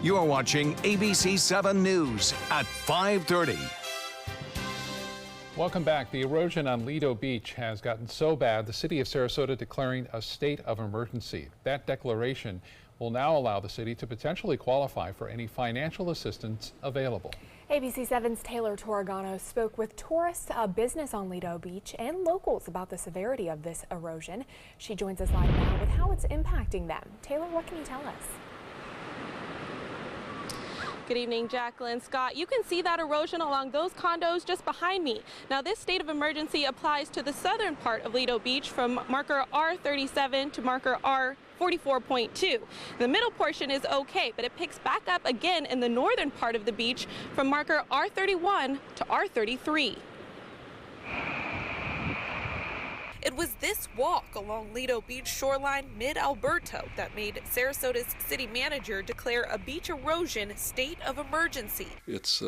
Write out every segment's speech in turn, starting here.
You're watching ABC 7 News at 5:30. Welcome back. The erosion on Lido Beach has gotten so bad, the city of Sarasota declaring a state of emergency. That declaration will now allow the city to potentially qualify for any financial assistance available. ABC 7's Taylor Torregano spoke with tourists, a business on Lido Beach, and locals about the severity of this erosion. She joins us live now with how it's impacting them. Taylor, what can you tell us? Good evening, Jacqueline. Scott, you can see that erosion along those condos just behind me. Now, this state of emergency applies to the southern part of Lido Beach from marker R37 to marker R44.2. The middle portion is okay, but it picks back up again in the northern part of the beach from marker R31 to R33. It was this walk along Lido Beach shoreline mid-Alberto that made Sarasota's city manager declare a beach erosion state of emergency. It's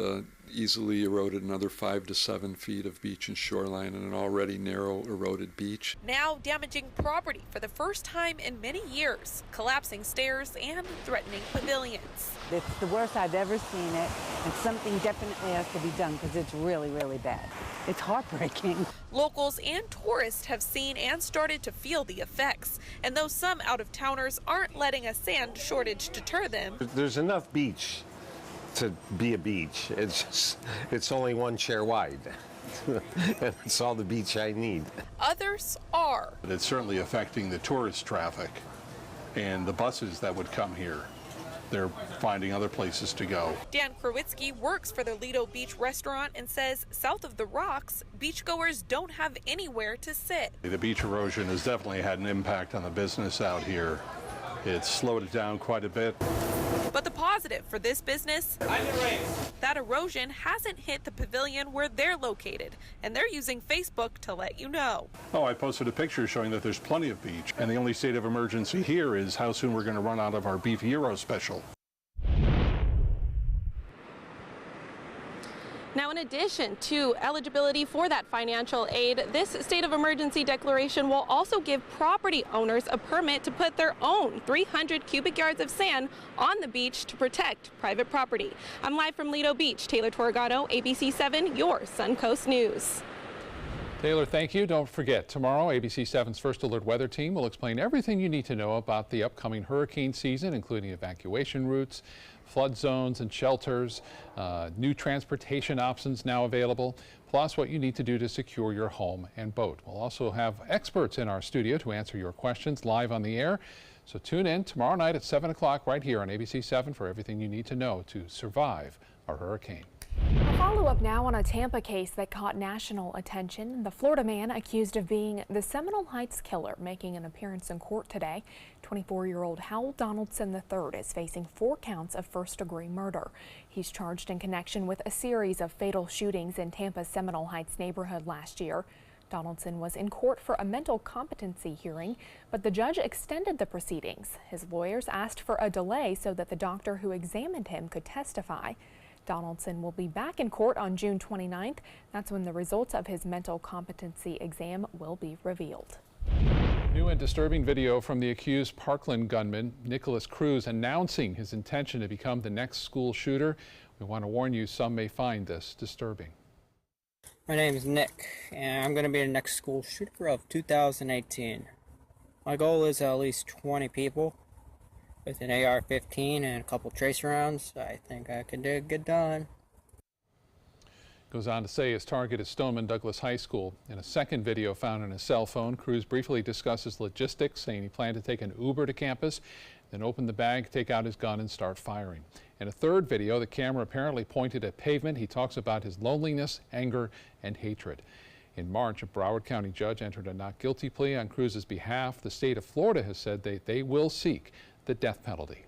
easily eroded another 5 to 7 feet of beach and shoreline in an already narrow, eroded beach. Now damaging property for the first time in many years, collapsing stairs and threatening pavilions. It's the worst I've ever seen it, and something definitely has to be done because it's really, really bad. It's heartbreaking. Locals and tourists have seen and started to feel the effects. And though some out-of-towners aren't letting a sand shortage deter them, there's enough beach to be a beach. It's only one chair wide. And it's all the beach I need. Others are. It's certainly affecting the tourist traffic and the buses that would come here. They're finding other places to go. Dan Krawitzki works for the Lido Beach restaurant and says south of the rocks, beachgoers don't have anywhere to sit. The beach erosion has definitely had an impact on the business out here. It's slowed it down quite a bit. But the positive for this business, that erosion hasn't hit the pavilion where they're located, and they're using Facebook to let you know. Oh, I posted a picture showing that there's plenty of beach, and the only state of emergency here is how soon we're going to run out of our beef gyro special. Now, in addition to eligibility for that financial aid, this state of emergency declaration will also give property owners a permit to put their own 300 cubic yards of sand on the beach to protect private property. I'm live from Lido Beach. Taylor Torregano, ABC 7, your Suncoast News. Taylor, thank you. Don't forget, tomorrow, ABC 7's First Alert Weather Team will explain everything you need to know about the upcoming hurricane season, including evacuation routes, flood zones and shelters, new transportation options now available, plus what you need to do to secure your home and boat. We'll also have experts in our studio to answer your questions live on the air. So tune in tomorrow night at 7 o'clock right here on ABC 7 for everything you need to know to survive a hurricane. A follow-up now on a Tampa case that caught national attention. The Florida man accused of being the Seminole Heights killer making an appearance in court today. 24-year-old Howell Donaldson III is facing 4 counts of first-degree murder. He's charged in connection with a series of fatal shootings in Tampa's Seminole Heights neighborhood last year. Donaldson was in court for a mental competency hearing, but the judge extended the proceedings. His lawyers asked for a delay so that the doctor who examined him could testify. Donaldson will be back in court on June 29th. That's when the results of his mental competency exam will be revealed. New and disturbing video from the accused Parkland gunman, Nikolas Cruz, announcing his intention to become the next school shooter. We want to warn you, some may find this disturbing. My name is Nick, and I'm going to be the next school shooter of 2018. My goal is at least 20 people. With an AR-15 and a couple tracer rounds, I think I can get done. Goes on to say his target is Stoneman Douglas High School. In a second video found on his cell phone, Cruz briefly discusses logistics, saying he planned to take an Uber to campus, then open the bag, take out his gun, and start firing. In a third video, the camera apparently pointed at pavement. He talks about his loneliness, anger, and hatred. In March, a Broward County judge entered a not guilty plea on Cruz's behalf. The state of Florida has said they will seek the death penalty.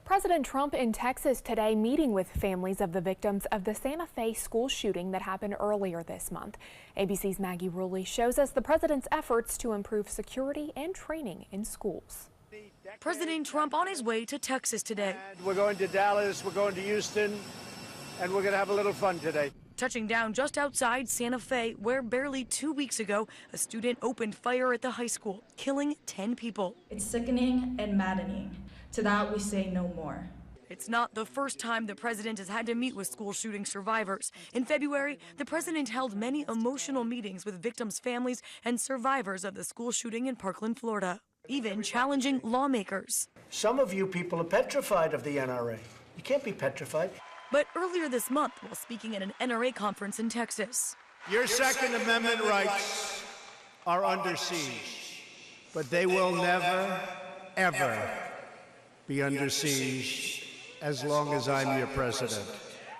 President Trump in Texas today meeting with families of the victims of the Santa Fe school shooting that happened earlier this month. ABC's Maggie Rulli shows us the president's efforts to improve security and training in schools. President Trump on his way to Texas today. We're going to Dallas, we're going to Houston, and we're going to have a little fun today. Touching down just outside Santa Fe, where barely 2 weeks ago, a student opened fire at the high school, killing 10 people. It's sickening and maddening. To that, we say no more. It's not the first time the president has had to meet with school shooting survivors. In February, the president held many emotional meetings with victims' families and survivors of the school shooting in Parkland, Florida, even challenging lawmakers. Some of you people are petrified of the NRA. You can't be petrified. But earlier this month, while speaking at an NRA conference in Texas, Your Second Amendment rights are under siege, but they will never, ever be under siege as long as I'm your president.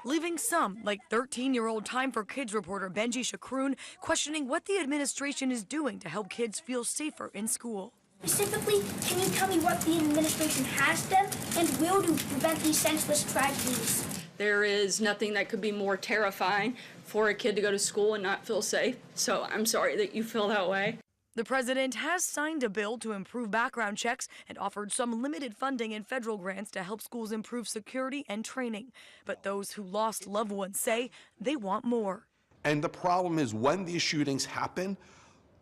Leaving some, like 13-year-old Time for Kids reporter Benji Shakroon, questioning what the administration is doing to help kids feel safer in school. Specifically, can you tell me what the administration has done and will do to prevent these senseless tragedies? There is nothing that could be more terrifying for a kid to go to school and not feel safe. So I'm sorry that you feel that way. The president has signed a bill to improve background checks and offered some limited funding and federal grants to help schools improve security and training. But those who lost loved ones say they want more. And the problem is when these shootings happen,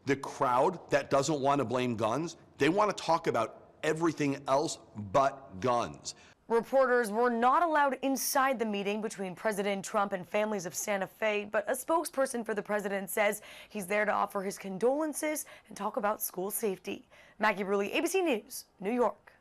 the crowd that doesn't want to blame guns, they want to talk about everything else but guns. Reporters were not allowed inside the meeting between President Trump and families of Santa Fe, but a spokesperson for the president says he's there to offer his condolences and talk about school safety. Maggie Bruley, ABC News, New York.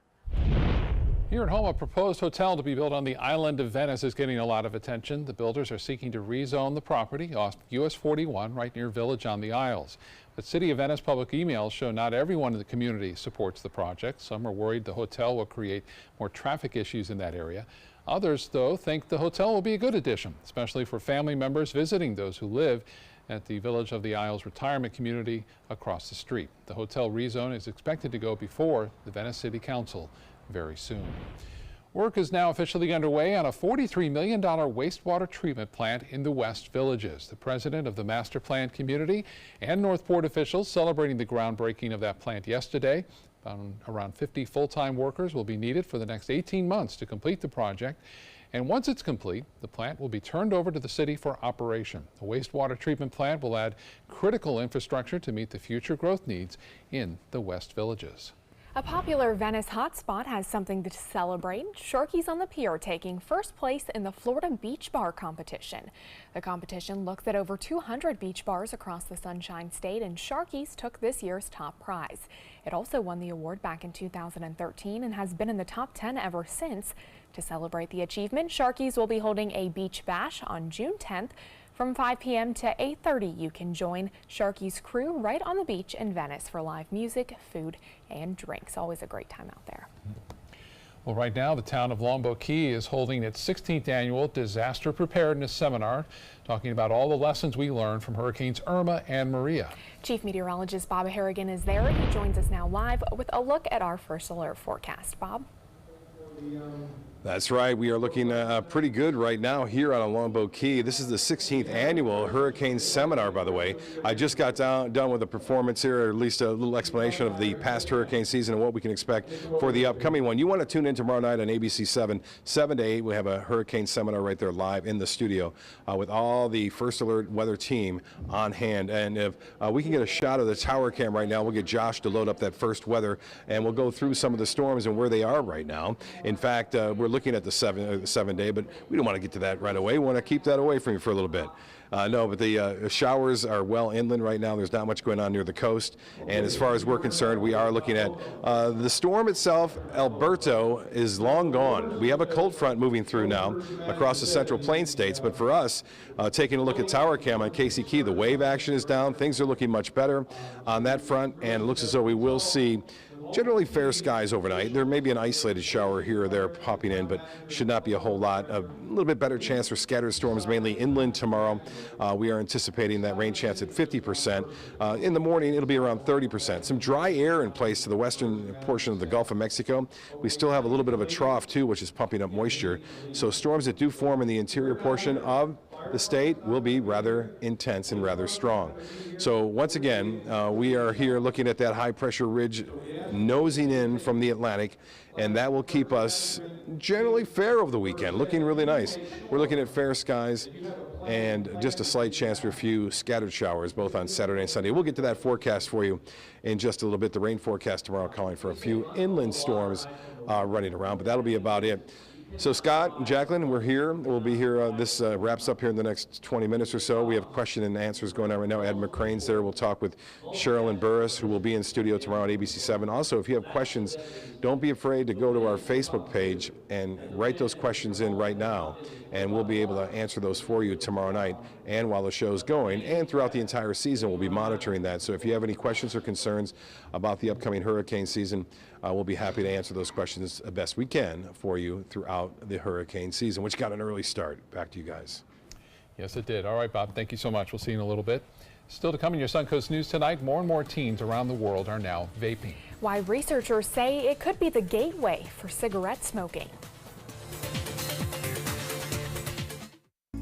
Here at home, a proposed hotel to be built on the island of Venice is getting a lot of attention. The builders are seeking to rezone the property off US 41 right near Village on the Isles. But City of Venice public emails show not everyone in the community supports the project. Some are worried the hotel will create more traffic issues in that area. Others, though, think the hotel will be a good addition, especially for family members visiting those who live at the Village of the Isles retirement community across the street. The hotel rezone is expected to go before the Venice City Council very soon. Work is now officially underway on a $43 million wastewater treatment plant in the West Villages. The president of the master plan community and Northport officials celebrating the groundbreaking of that plant yesterday. Around 50 full-time workers will be needed for the next 18 months to complete the project. And once it's complete, the plant will be turned over to the city for operation. The wastewater treatment plant will add critical infrastructure to meet the future growth needs in the West Villages. A popular Venice hotspot has something to celebrate. Sharkys on the Pier taking first place in the Florida Beach Bar competition. The competition looks at over 200 beach bars across the Sunshine State, and Sharkys took this year's top prize. It also won the award back in 2013 and has been in the top 10 ever since. To celebrate the achievement, Sharkys will be holding a beach bash on June 10th. From 5 p.m. to 8:30, you can join Sharkys crew right on the beach in Venice for live music, food, and drinks. Always a great time out there. Well, right now, the town of Longboat Key is holding its 16th annual Disaster Preparedness Seminar, talking about all the lessons we learned from Hurricanes Irma and Maria. Chief Meteorologist Bob Harrigan is there. He joins us now live with a look at our first alert forecast. Bob? That's right. We are looking pretty good right now here on Longboat Key. This is the 16th annual Hurricane Seminar, by the way. I just got done with a performance here, or at least a little explanation of the past hurricane season and what we can expect for the upcoming one. You want to tune in tomorrow night on ABC 7 to 8. We have a hurricane seminar right there live in the studio with all the First Alert weather team on hand. And if we can get a shot of the tower cam right now, we'll get Josh to load up that first weather, and we'll go through some of the storms and where they are right now. In fact, we're looking at the 7 day, but we don't want to get to that right away. We want to keep that away from you for a little bit. No, but the showers are well inland right now. There's not much going on near the coast. And as far as we're concerned, we are looking at the storm itself. Alberto is long gone. We have a cold front moving through now across the Central Plains states. But for us, taking a look at Tower Cam on Casey Key, the wave action is down. Things are looking much better on that front. And it looks as though we will see generally fair skies overnight. There may be an isolated shower here or there popping in, but should not be a whole lot. A little bit better chance for scattered storms, mainly inland tomorrow. We are anticipating that rain chance at 50%. In the morning, it'll be around 30%. Some dry air in place to the western portion of the Gulf of Mexico. We still have a little bit of a trough, too, which is pumping up moisture. So storms that do form in the interior portion of the state will be rather intense and rather strong. So once again, we are here looking at that high pressure ridge nosing in from the Atlantic, and that will keep us generally fair over the weekend, looking really nice. We're looking at fair skies and just a slight chance for a few scattered showers both on Saturday and Sunday. We'll get to that forecast for you in just a little bit. The rain forecast tomorrow calling for a few inland storms running around, but that'll be about it. So Scott and Jacqueline, we're here. We'll be here. This wraps up here in the next 20 minutes or so. We have question and answers going on right now. Ed McCrane's there. We'll talk with Sherilyn Burris, who will be in studio tomorrow at ABC 7. Also, if you have questions, don't be afraid to go to our Facebook page and write those questions in right now, and we'll be able to answer those for you tomorrow night and while the show's going. And throughout the entire season, we'll be monitoring that. So if you have any questions or concerns about the upcoming hurricane season, we'll be happy to answer those questions as best we can for you throughout the hurricane season, which got an early start. Back to you guys. Yes, it did. All right, Bob, thank you so much. We'll see you in a little bit. Still to come in your Suncoast News tonight, more and more teens around the world are now vaping. Why researchers say it could be the gateway for cigarette smoking.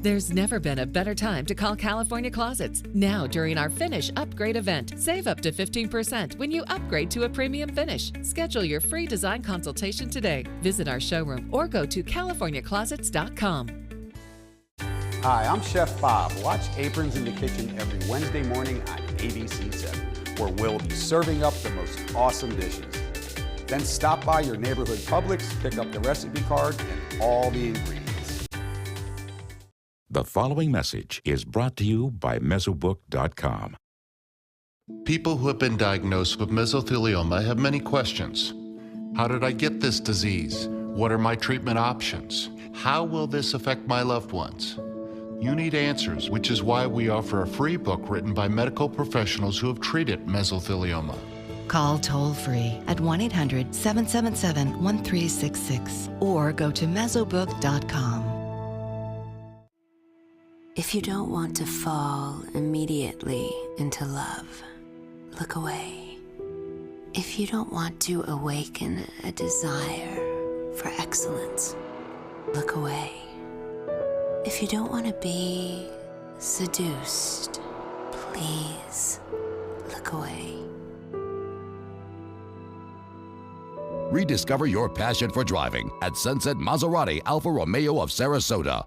There's never been a better time to call California Closets. Now, during our Finish Upgrade event, save up to 15% when you upgrade to a premium finish. Schedule your free design consultation today. Visit our showroom or go to californiaclosets.com. Hi, I'm Chef Bob. Watch Aprons in the Kitchen every Wednesday morning on ABC 7, where we'll be serving up the most awesome dishes. Then stop by your neighborhood Publix, pick up the recipe card and all the ingredients. The following message is brought to you by Mesobook.com. People who have been diagnosed with mesothelioma have many questions. How did I get this disease? What are my treatment options? How will this affect my loved ones? You need answers, which is why we offer a free book written by medical professionals who have treated mesothelioma. Call toll-free at 1-800-777-1366 or go to Mesobook.com. If you don't want to fall immediately into love, look away. If you don't want to awaken a desire for excellence, look away. If you don't want to be seduced, please look away. Rediscover your passion for driving at Sunset Maserati Alfa Romeo of Sarasota.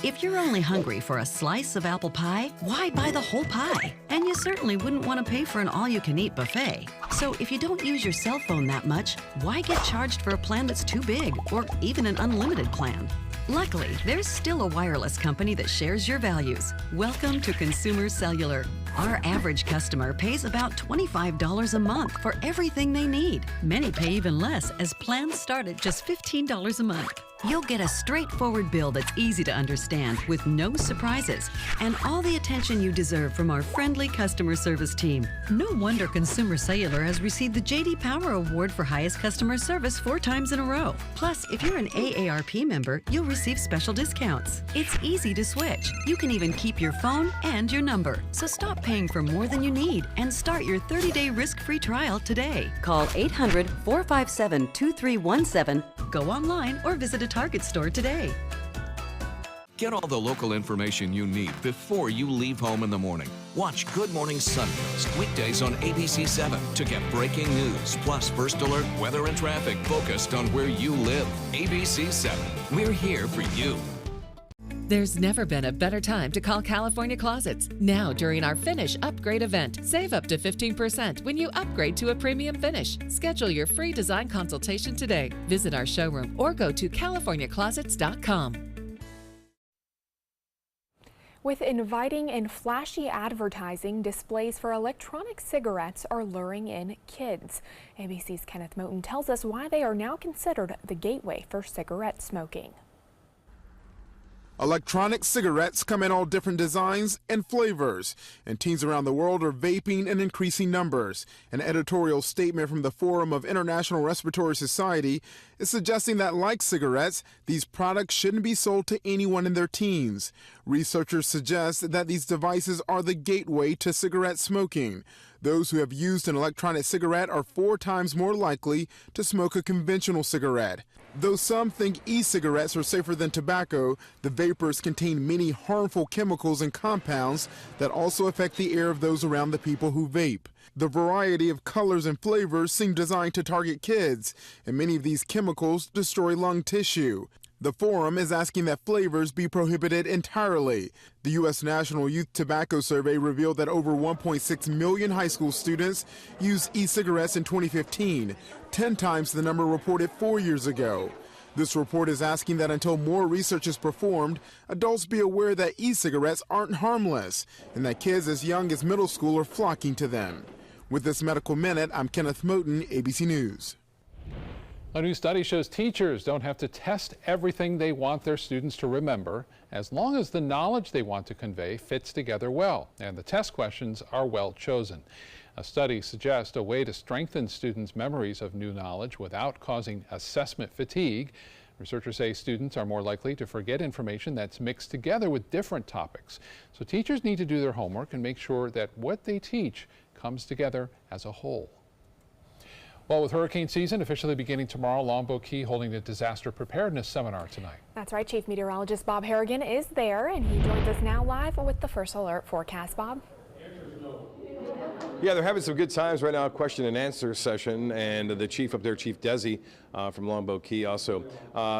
If you're only hungry for a slice of apple pie, why buy the whole pie? And you certainly wouldn't want to pay for an all-you-can-eat buffet. So if you don't use your cell phone that much, why get charged for a plan that's too big or even an unlimited plan? Luckily, there's still a wireless company that shares your values. Welcome to Consumer Cellular. Our average customer pays about $25 a month for everything they need. Many pay even less, as plans start at just $15 a month. You'll get a straightforward bill that's easy to understand with no surprises and all the attention you deserve from our friendly customer service team. No wonder Consumer Cellular has received the J.D. Power Award for highest customer service 4 times in a row. Plus, if you're an AARP member, you'll receive special discounts. It's easy to switch. You can even keep your phone and your number. So stop paying for more than you need and start your 30-day risk-free trial today. Call 800-457-2317, go online, or visit a Target store today. Get all the local information you need before you leave home in the morning. Watch Good Morning Suncoast weekdays on ABC 7 to get breaking news, plus first alert, weather and traffic focused on where you live. ABC 7, we're here for you. There's never been a better time to call California Closets. Now, during our Finish Upgrade event, save up to 15% when you upgrade to a premium finish. Schedule your free design consultation today. Visit our showroom or go to californiaclosets.com. With inviting and flashy advertising, displays for electronic cigarettes are luring in kids. ABC's Kenneth Moten tells us why they are now considered the gateway for cigarette smoking. Electronic cigarettes come in all different designs and flavors, and teens around the world are vaping in increasing numbers. An editorial statement from the Forum of International Respiratory Society is suggesting that, like cigarettes, these products shouldn't be sold to anyone in their teens. Researchers suggest that these devices are the gateway to cigarette smoking. Those who have used an electronic cigarette are 4 times more likely to smoke a conventional cigarette. Though some think e-cigarettes are safer than tobacco, the vapors contain many harmful chemicals and compounds that also affect the air of those around the people who vape. The variety of colors and flavors seem designed to target kids, and many of these chemicals destroy lung tissue. The Forum is asking that flavors be prohibited entirely. The U.S. National Youth Tobacco Survey revealed that over 1.6 million high school students used e-cigarettes in 2015, 10 times the number reported 4 years ago. This report is asking that until more research is performed, adults be aware that e-cigarettes aren't harmless and that kids as young as middle school are flocking to them. With this Medical Minute, I'm Kenneth Moten, ABC News. A new study shows teachers don't have to test everything they want their students to remember, as long as the knowledge they want to convey fits together well and the test questions are well chosen. A study suggests a way to strengthen students' memories of new knowledge without causing assessment fatigue. Researchers say students are more likely to forget information that's mixed together with different topics. So teachers need to do their homework and make sure that what they teach comes together as a whole. Well, with hurricane season officially beginning tomorrow, Longboat Key holding a disaster preparedness seminar tonight. That's right. Chief Meteorologist Bob Harrigan is there, and he joins us now live with the first alert forecast. Bob? Yeah, they're having some good times right now, question and answer session, and the chief up there, Chief Desi from Longboat Key also.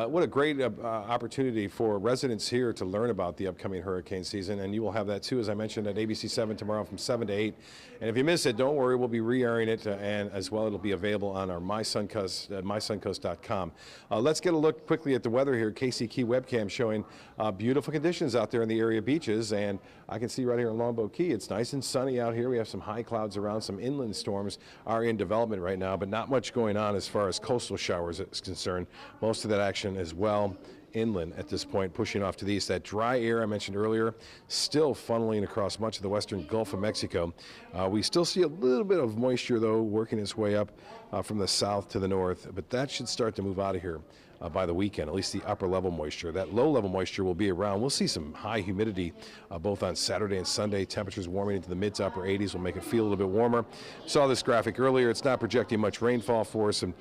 What a great opportunity for residents here to learn about the upcoming hurricane season, and you will have that too, as I mentioned, at ABC 7 tomorrow from 7 to 8. And if you miss it, don't worry, we'll be re-airing it, and as well it'll be available on our MySunCoast at mysuncoast.com. Let's get a look quickly at the weather here. KC Key webcam showing beautiful conditions out there in the area beaches, and I can see right here in Longboat Key, it's nice and sunny out here. We have some high clouds around. Some inland storms are in development right now, but not much going on as far as coastal showers is concerned. Most of that action is well inland at this point, pushing off to the east. That dry air I mentioned earlier still funneling across much of the western Gulf of Mexico. We still see a little bit of moisture, though, working its way up from the south to the north, but that should start to move out of here by the weekend, at least the upper level moisture. That low level moisture will be around. We'll see some high humidity both on Saturday and Sunday. Temperatures warming into the mid to upper 80s will make it feel a little bit warmer. Saw this graphic earlier. It's not projecting much rainfall for us, and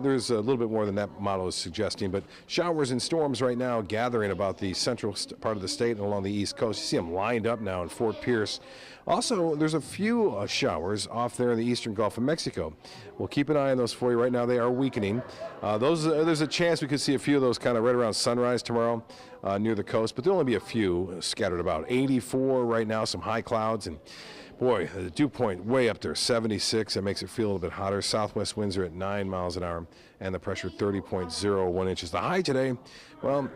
there's a little bit more than that model is suggesting, but showers and storms right now gathering about the central part of the state and along the east coast. You see them lined up now in Fort Pierce. Also, there's a few showers off there in the eastern Gulf of Mexico. We'll keep an eye on those for you. Right now they are weakening. There's a chance we could see a few of those kind of right around sunrise tomorrow near the coast, but there'll only be a few scattered about. 84 right now, some high clouds, and boy, the dew point way up there, 76. That makes it feel a little bit hotter. Southwest winds are at 9 miles an hour, and the pressure 30.01 inches. The high today, well,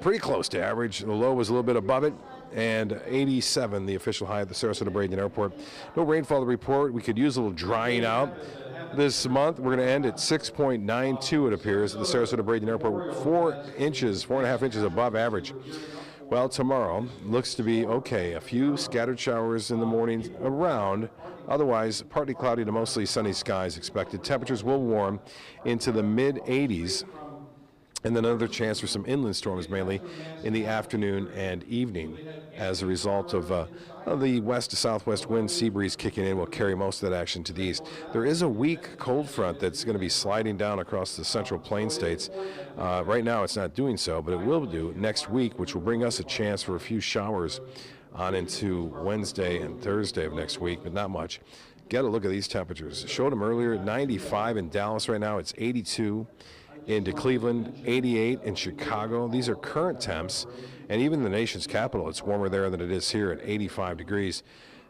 pretty close to average. The low was a little bit above it, and 87, the official high at the Sarasota-Bradenton Airport. No rainfall to report. We could use a little drying out. This month, we're going to end at 6.92, it appears, at the Sarasota-Bradenton Airport, 4.5 inches above average. Well, tomorrow looks to be okay. A few scattered showers in the morning around. Otherwise, partly cloudy to mostly sunny skies expected. Temperatures will warm into the mid-80s. And then another chance for some inland storms, mainly in the afternoon and evening, as a result of the west to southwest wind. Sea breeze kicking in will carry most of that action to the east. There is a weak cold front that's going to be sliding down across the central plain states. Right now it's not doing so, but it will do next week, which will bring us a chance for a few showers on into Wednesday and Thursday of next week, but not much. Get a look at these temperatures. Showed them earlier, 95 in Dallas right now. It's 82. Into Cleveland, 88 in Chicago. These are current temps, and even the nation's capital, it's warmer there than it is here at 85 degrees.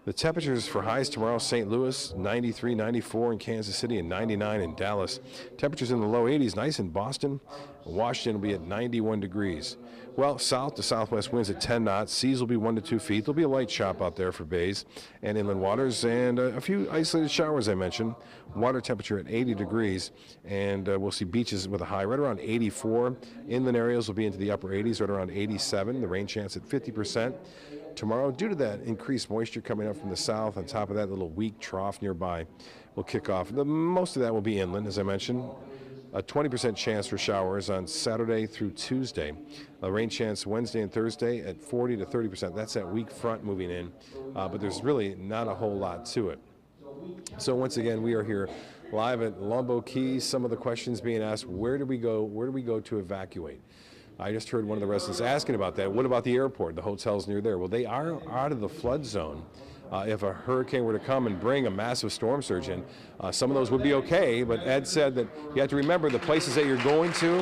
The temperatures for highs tomorrow, St. Louis, 93, 94 in Kansas City, and 99 in Dallas. Temperatures in the low 80s, nice in Boston. Washington will be at 91 degrees. Well, south to southwest winds at 10 knots. Seas will be 1 to 2 feet. There'll be a light chop out there for bays and inland waters, and a few isolated showers I mentioned. Water temperature at 80 degrees, and we'll see beaches with a high right around 84. Inland areas will be into the upper 80s, right around 87. The rain chance at 50%. Tomorrow, due to that increased moisture coming up from the south, on top of that little weak trough nearby, will kick off. Most of that will be inland, as I mentioned. A 20% chance for showers on Saturday through Tuesday. A rain chance Wednesday and Thursday at 40 to 30%. That's that weak front moving in, but there's really not a whole lot to it. So once again, we are here live at Longboat Key. Some of the questions being asked: where do we go? Where do we go to evacuate? I just heard one of the residents asking about that. What about the airport? The hotels near there? Well, they are out of the flood zone. If a hurricane were to come and bring a massive storm surge in, some of those would be okay, but Ed said that you have to remember the places that you're going to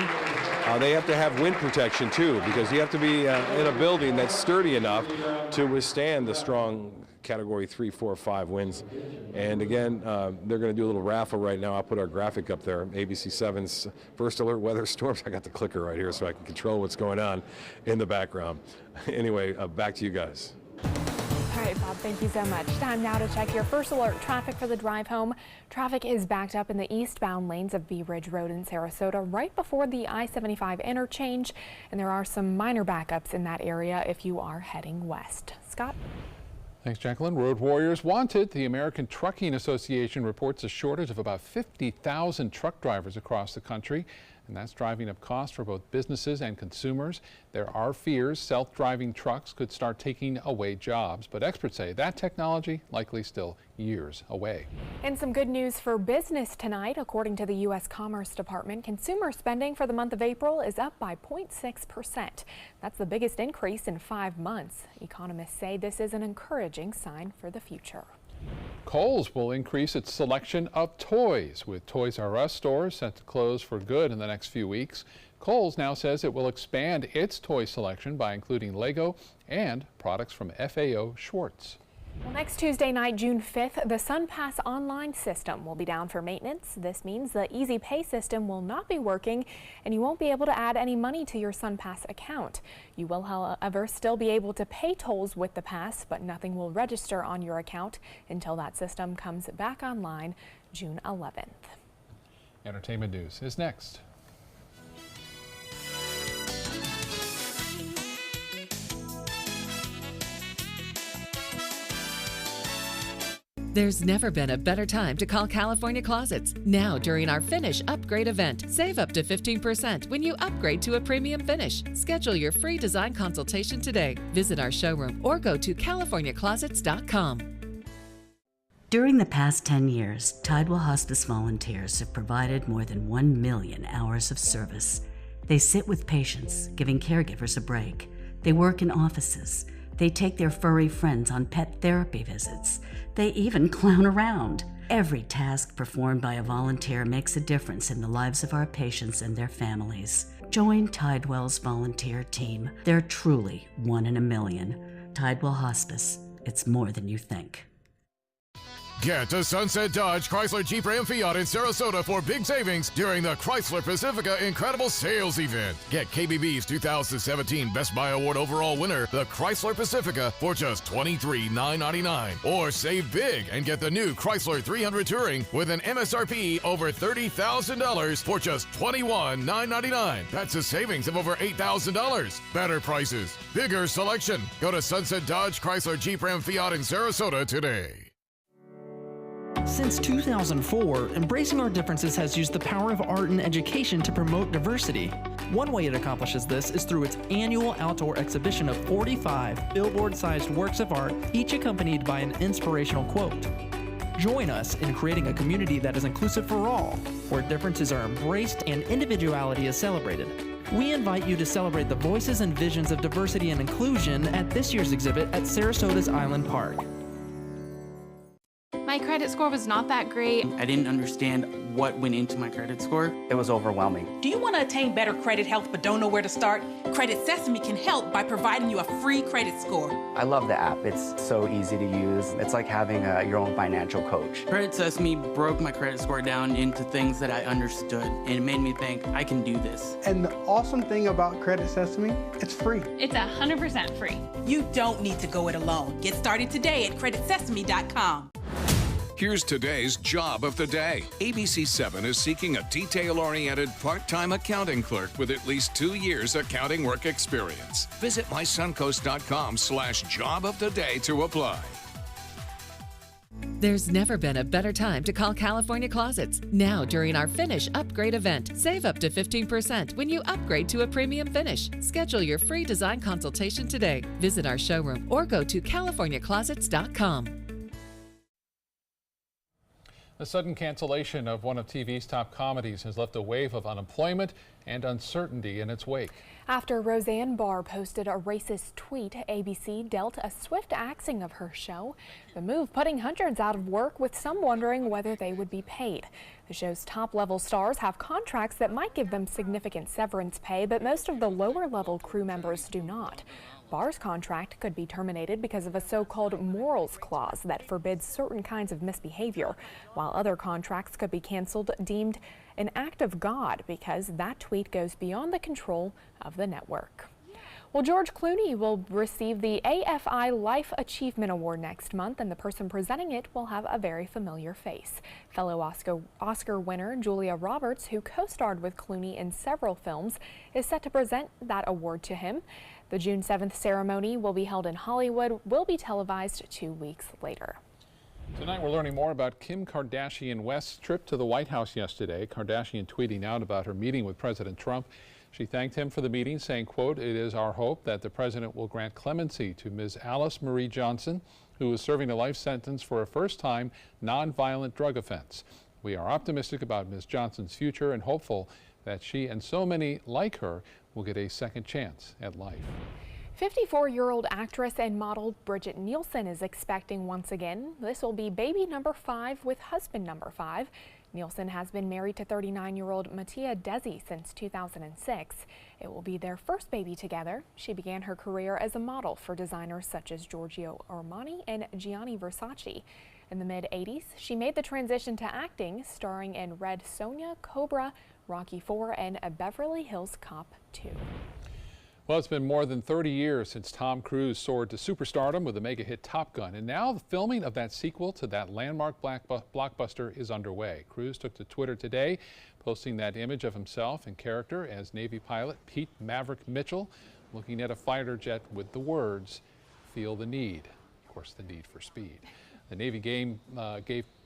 They have to have wind protection too, because you have to be in a building that's sturdy enough to withstand the strong Category 3, 4, 5 winds. And again, they're going to do a little raffle right now. I'll put our graphic up there. ABC 7's First Alert Weather Storms. I got the clicker right here so I can control what's going on in the background. Anyway, back to you guys. All right, Bob, thank you so much. Time now to check your First Alert traffic for the drive home. Traffic is backed up in the eastbound lanes of Bee Ridge Road in Sarasota right before the I-75 interchange, and there are some minor backups in that area if you are heading west. Scott? Thanks, Jacqueline. Road warriors wanted. The American Trucking Association reports a shortage of about 50,000 truck drivers across the country, and that's driving up costs for both businesses and consumers. There are fears self-driving trucks could start taking away jobs, but experts say that technology likely still years away. And some good news for business tonight. According to the U.S. Commerce Department, consumer spending for the month of April is up by 0.6%. That's the biggest increase in 5 months. Economists say this is an encouraging sign for the future. Kohls will increase its selection of toys, with Toys R Us stores set to close for good in the next few weeks. Kohls now says it will expand its toy selection by including Lego and products from FAO Schwartz. Well, next Tuesday night, June 5th, the SunPass online system will be down for maintenance. This means the Easy Pay system will not be working, and you won't be able to add any money to your SunPass account. You will, however, still be able to pay tolls with the pass, but nothing will register on your account until that system comes back online June 11th. Entertainment news is next. There's never been a better time to call California Closets. Now, during our Finish Upgrade event, save up to 15% when you upgrade to a premium finish. Schedule your free design consultation today. Visit our showroom or go to californiaclosets.com. During the past 10 years, Tidewell Hospice volunteers have provided more than 1 million hours of service. They sit with patients, giving caregivers a break. They work in offices. They take their furry friends on pet therapy visits. They even clown around. Every task performed by a volunteer makes a difference in the lives of our patients and their families. Join Tidewell's volunteer team. They're truly 1 in a million. Tidewell Hospice. It's more than you think. Get to Sunset Dodge, Chrysler, Jeep, Ram, Fiat in Sarasota for big savings during the Chrysler Pacifica Incredible Sales Event. Get KBB's 2017 Best Buy Award overall winner, the Chrysler Pacifica, for just $23,999. Or save big and get the new Chrysler 300 Touring with an MSRP over $30,000 for just $21,999. That's a savings of over $8,000. Better prices, bigger selection. Go to Sunset Dodge, Chrysler, Jeep, Ram, Fiat in Sarasota today. Since 2004, Embracing Our Differences has used the power of art and education to promote diversity. One way it accomplishes this is through its annual outdoor exhibition of 45 billboard-sized works of art, each accompanied by an inspirational quote. Join us in creating a community that is inclusive for all, where differences are embraced and individuality is celebrated. We invite you to celebrate the voices and visions of diversity and inclusion at this year's exhibit at Sarasota's Island Park. My credit score was not that great. I didn't understand what went into my credit score. It was overwhelming. Do you want to attain better credit health but don't know where to start? Credit Sesame can help by providing you a free credit score. I love the app. It's so easy to use. It's like having your own financial coach. Credit Sesame broke my credit score down into things that I understood, and it made me think, I can do this. And the awesome thing about Credit Sesame, it's free. It's 100% free. You don't need to go it alone. Get started today at creditsesame.com. Here's today's job of the day. ABC 7 is seeking a detail-oriented part-time accounting clerk with at least 2 years accounting work experience. Visit mysuncoast.com/job of the day to apply. There's never been a better time to call California Closets. Now, during our Finish Upgrade event, save up to 15% when you upgrade to a premium finish. Schedule your free design consultation today. Visit our showroom or go to californiaclosets.com. The sudden cancellation of one of TV's top comedies has left a wave of unemployment and uncertainty in its wake. After Roseanne Barr posted a racist tweet, ABC dealt a swift axing of her show. The move putting hundreds out of work, with some wondering whether they would be paid. The show's top-level stars have contracts that might give them significant severance pay, but most of the lower-level crew members do not. Barr's contract could be terminated because of a so-called morals clause that forbids certain kinds of misbehavior, while other contracts could be canceled, deemed an act of God because that tweet goes beyond the control of the network. Well, George Clooney will receive the AFI Life Achievement Award next month, and the person presenting it will have a very familiar face. Fellow Oscar winner Julia Roberts, who co-starred with Clooney in several films, is set to present that award to him. The June 7th ceremony will be held in Hollywood, will be televised 2 weeks later. Tonight we're learning more about Kim Kardashian West's trip to the White House yesterday. Kardashian tweeting out about her meeting with President Trump. She thanked him for the meeting, saying, quote, "It is our hope that the president will grant clemency to Ms. Alice Marie Johnson, who is serving a life sentence for a first-time nonviolent drug offense. We are optimistic about Ms. Johnson's future and hopeful that she and so many like her will get a second chance at life." 54-year-old actress and model Brigitte Nielsen is expecting once again. This will be baby number 5 with husband number 5. Nielsen has been married to 39-year-old Mattia Desi since 2006. It will be their first baby together. She began her career as a model for designers such as Giorgio Armani and Gianni Versace. In the mid-'80s, she made the transition to acting, starring in Red Sonja, Cobra, Rocky IV, and A Beverly Hills Cop 2. Well, it's been more than 30 years since Tom Cruise soared to superstardom with the mega hit Top Gun, and now the filming of that sequel to that landmark blockbuster is underway. Cruise took to Twitter today, posting that image of himself in character as Navy pilot Pete Maverick Mitchell, looking at a fighter jet with the words, "Feel the need." Of course, the need for speed. The Navy gave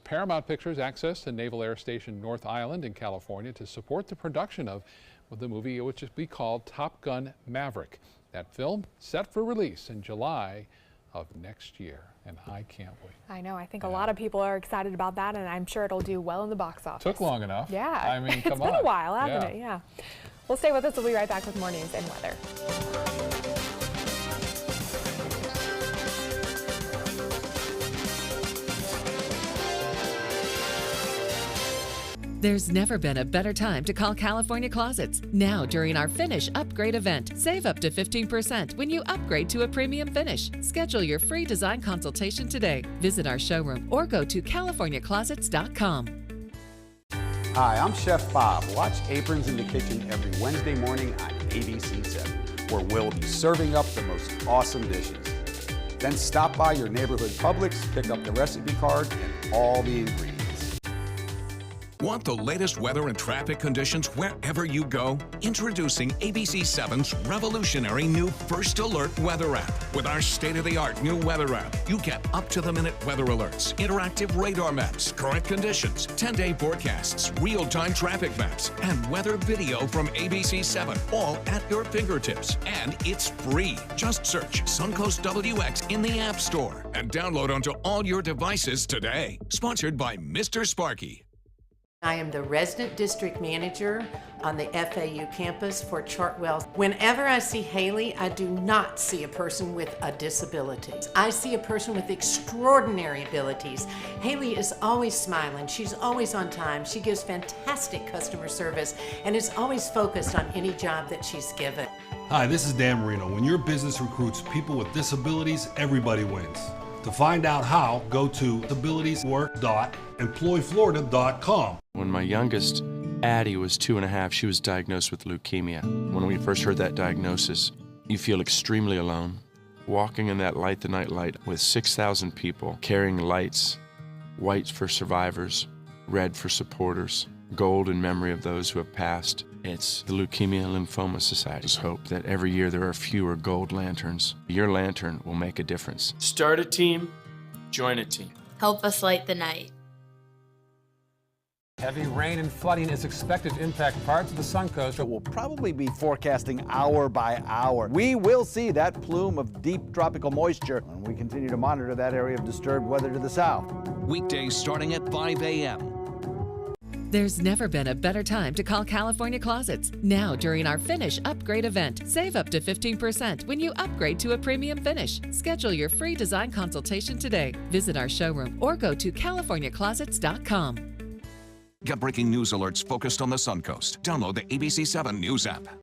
Paramount Pictures access to Naval Air Station North Island in California to support the production of the movie, which will be called Top Gun Maverick. That film set for release in July of next year, and I can't wait. I know. I think a lot of people are excited about that, and I'm sure it'll do well in the box office. Took long enough. Yeah. I mean, come on. It's been a while, hasn't it? Yeah. Well, stay with us. We'll be right back with more news and weather. There's never been a better time to call California Closets. Now, during our Finish Upgrade event, save up to 15% when you upgrade to a premium finish. Schedule your free design consultation today. Visit our showroom or go to CaliforniaClosets.com. Hi, I'm Chef Bob. Watch Aprons in the Kitchen every Wednesday morning on ABC 7, where we'll be serving up the most awesome dishes. Then stop by your neighborhood Publix, pick up the recipe card and all the ingredients. Want the latest weather and traffic conditions wherever you go? Introducing ABC 7's revolutionary new First Alert weather app. With our state-of-the-art new weather app, you get up-to-the-minute weather alerts, interactive radar maps, current conditions, 10-day forecasts, real-time traffic maps, and weather video from ABC 7, all at your fingertips. And it's free. Just search Suncoast WX in the App Store and download onto all your devices today. Sponsored by Mr. Sparky. I am the resident district manager on the FAU campus for Chartwell. Whenever I see Haley, I do not see a person with a disability. I see a person with extraordinary abilities. Haley is always smiling. She's always on time. She gives fantastic customer service and is always focused on any job that she's given. Hi, this is Dan Marino. When your business recruits people with disabilities, everybody wins. To find out how, go to disabilitieswork.employflorida.com. When my youngest, Addie, was 2.5, she was diagnosed with leukemia. When we first heard that diagnosis, you feel extremely alone. Walking in that Light the Night light with 6,000 people carrying lights, white for survivors, red for supporters, gold in memory of those who have passed. It's the Leukemia and Lymphoma Society's hope that every year there are fewer gold lanterns. Your lantern will make a difference. Start a team, join a team. Help us light the night. Heavy rain and flooding is expected to impact parts of the Suncoast. It will probably be forecasting hour by hour. We will see that plume of deep tropical moisture, and we continue to monitor that area of disturbed weather to the south. weekdays starting at 5 a.m. There's never been a better time to call California Closets. Now, during our Finish Upgrade event, save up to 15% when you upgrade to a premium finish. Schedule your free design consultation today. Visit our showroom or go to CaliforniaClosets.com. Get breaking news alerts focused on the Suncoast. Download the ABC7 News app.